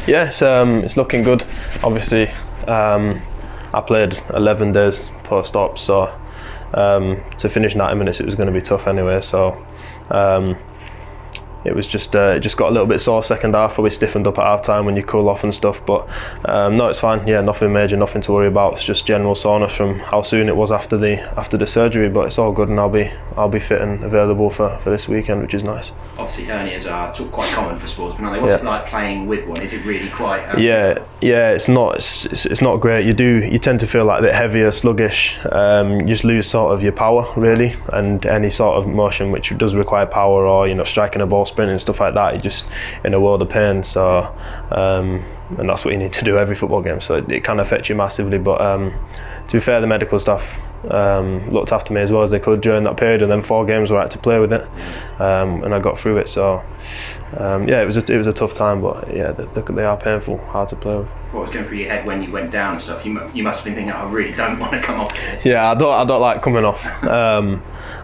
Yeah, it's looking good. Obviously, I played 11 days post-op, so to finish 90 minutes it was going to be tough anyway. So it was just it just got a little bit sore second half, probably stiffened up at half time when you cool off and stuff, but no, it's fine. Yeah, nothing major, nothing to worry about. It's just general soreness from how soon it was after the surgery, but it's all good, and I'll be fit and available for this weekend, which is nice. Obviously hernias are quite common for sportsmen, aren't they? What's it like playing with one? Is it really quite yeah, it's not great. You tend to feel like a bit heavier, sluggish. You just lose sort of your power really, and any sort of motion which does require power, or striking a ball, sprinting, stuff like that, you're just in a world of pain. So and that's what you need to do every football game, so it can affect you massively. But to be fair, the medical staff looked after me as well as they could during that period, and then 4 games were I had to play with it, and I got through it. So yeah, it was a tough time, but yeah, they are painful, hard to play with. What was going through your head when you went down and stuff? You must have been thinking, I really don't want to come off. Yeah, I don't like coming off.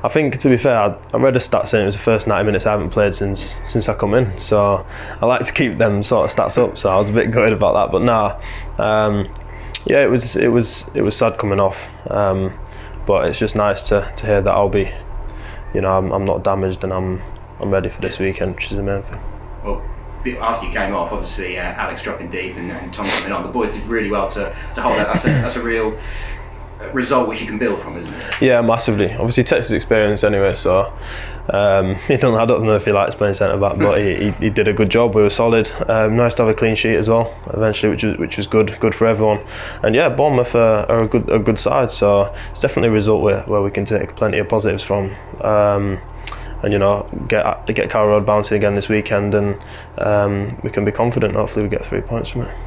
I think, to be fair, I read a stat saying it was the first 90 minutes I haven't played since I come in, so I like to keep them sort of stats up, so I was a bit gutted about that. But nah, yeah, it was sad coming off, but it's just nice to hear that I'll be, I'm not damaged, and I'm ready for this weekend, which is the main thing. Well, after you came off, obviously Alex dropping deep and Tom coming on, the boys did really well to hold that. That's a real result which you can build from, isn't it? Yeah, massively. Obviously Tex's experience anyway, so I don't know if he likes playing centre back, but he did a good job. We were solid. Nice to have a clean sheet as well eventually, which was good for everyone. And yeah, Bournemouth are a good side, so it's definitely a result where we can take plenty of positives from. And get Carrow Road bouncing again this weekend, and we can be confident. Hopefully we get 3 points from it.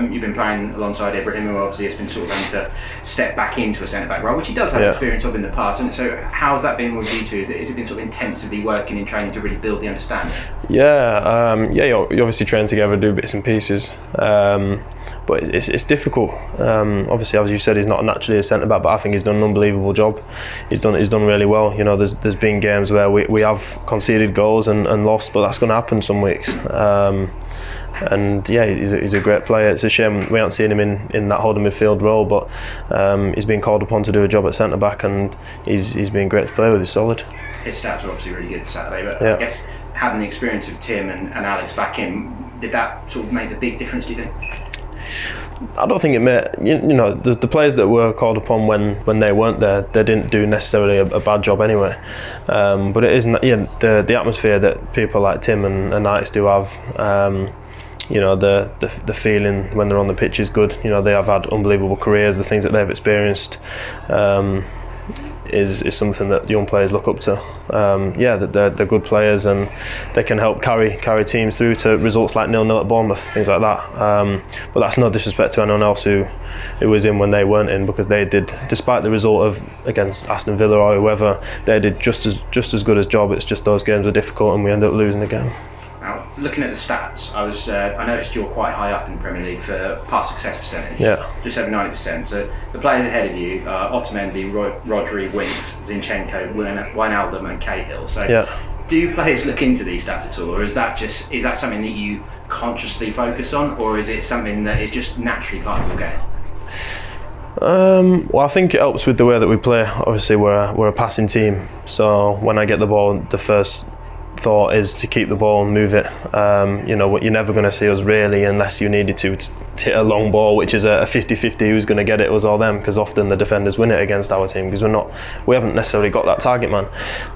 You've been playing alongside Ibrahim, who obviously has been sort of having to step back into a centre back role, which he does have experience of in the past. And so, how has that been with you two? Has it been sort of intensively working in training to really build the understanding? Yeah, you obviously train together, do bits and pieces, but it's difficult. Obviously, as you said, he's not naturally a centre back, but I think he's done an unbelievable job. He's done really well. There's been games where we have conceded goals and lost, but that's going to happen some weeks. And yeah, he's a great player. It's a shame we haven't seen him in that holding midfield role, but he's been called upon to do a job at centre back, and he's been great to play with. He's solid. His stats were obviously really good Saturday, but yeah. I guess having the experience of Tim and Alex back in, did that sort of make the big difference, do you think? I don't think it made, the players that were called upon when they weren't there, they didn't do necessarily a bad job anyway. But it isn't, the atmosphere that people like Tim and Alex do have. The feeling when they're on the pitch is good. They have had unbelievable careers. The things that they've experienced is something that young players look up to. That they're good players, and they can help carry teams through to results like 0-0 at Bournemouth, things like that. But that's no disrespect to anyone else who was in when they weren't in, because they did, despite the result of against Aston Villa or whoever, they did just as good a job. It's just those games were difficult, and we ended up losing again. Now, looking at the stats, I noticed you're quite high up in the Premier League for pass success percentage. Yeah. Just over 90%. So the players ahead of you are Otamendi, Rodri, Winks, Zinchenko, Wijnaldum and Cahill. So do players look into these stats at all, or is that something that you consciously focus on, or is it something that is just naturally part of your game? Well, I think it helps with the way that we play. Obviously, we're a passing team, so when I get the ball, the first thought is to keep the ball and move it. You're never going to see us really, unless you needed to hit a long ball, which is a 50-50 who's going to get it, us or them, because often the defenders win it against our team, because we haven't necessarily got that target man.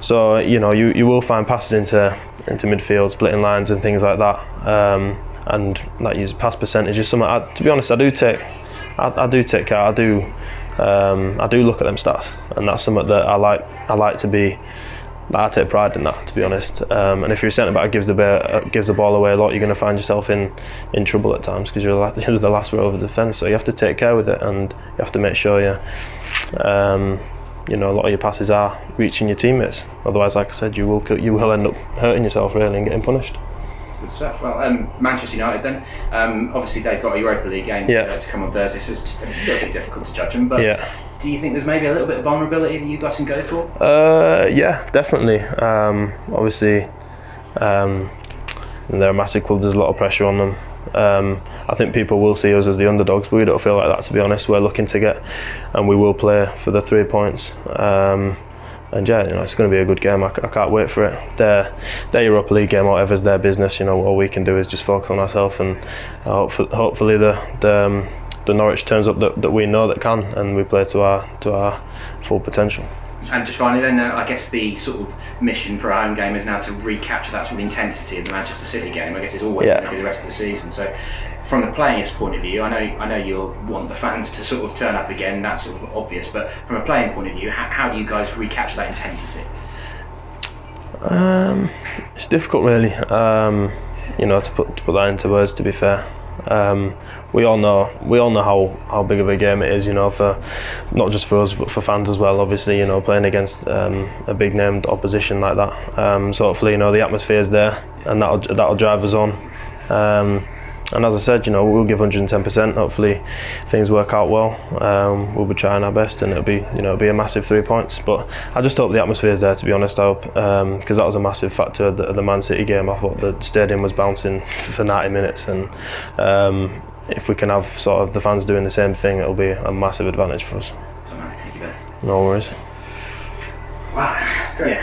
So you will find passes into midfield, splitting lines and things like that, and that use pass percentage is something to be honest I do take care. I do look at them stats, and that's something that I like to be. I take pride in that, to be honest. And if you're a centre back gives the ball away a lot, you're going to find yourself in trouble at times, because you're the last row of the defence. So you have to take care with it, and you have to make sure a lot of your passes are reaching your teammates. Otherwise, like I said, you will end up hurting yourself really and getting punished. Good stuff. Well, Manchester United then, obviously they've got a Europa League game to come on Thursday, so it's a little bit difficult to judge them, but do you think there's maybe a little bit of vulnerability that you guys can go for? Yeah, definitely. Obviously, they're a massive club, there's a lot of pressure on them. I think people will see us as the underdogs, but we don't feel like that, to be honest. We're looking to get, and we will play for the 3 points. And yeah, it's going to be a good game. I can't wait for it. Their Europa League game, whatever's their business, all we can do is just focus on ourselves, and hopefully the Norwich turns up that we know that can, and we play to our full potential. And just finally then, I guess the sort of mission for our home game is now to recapture that sort of intensity of the Manchester City game. I guess it's always going to be the rest of the season. So from the players' point of view, I know you'll want the fans to sort of turn up again, that's sort of obvious, but from a playing point of view, how do you guys recapture that intensity? It's difficult, really, to put that into words, to be fair. We all know how big of a game it is, for not just for us but for fans as well. Obviously, playing against a big named opposition like that. So hopefully, the atmosphere is there, and that'll drive us on. And as I said, we'll give 110%. Hopefully, things work out well. We'll be trying our best, and it'll be a massive 3 points. But I just hope the atmosphere is there. To be honest, I hope, because that was a massive factor of the Man City game. I thought the stadium was bouncing for 90 minutes, and if we can have sort of the fans doing the same thing, it'll be a massive advantage for us. Thank you, Ben. No worries. Wow, great.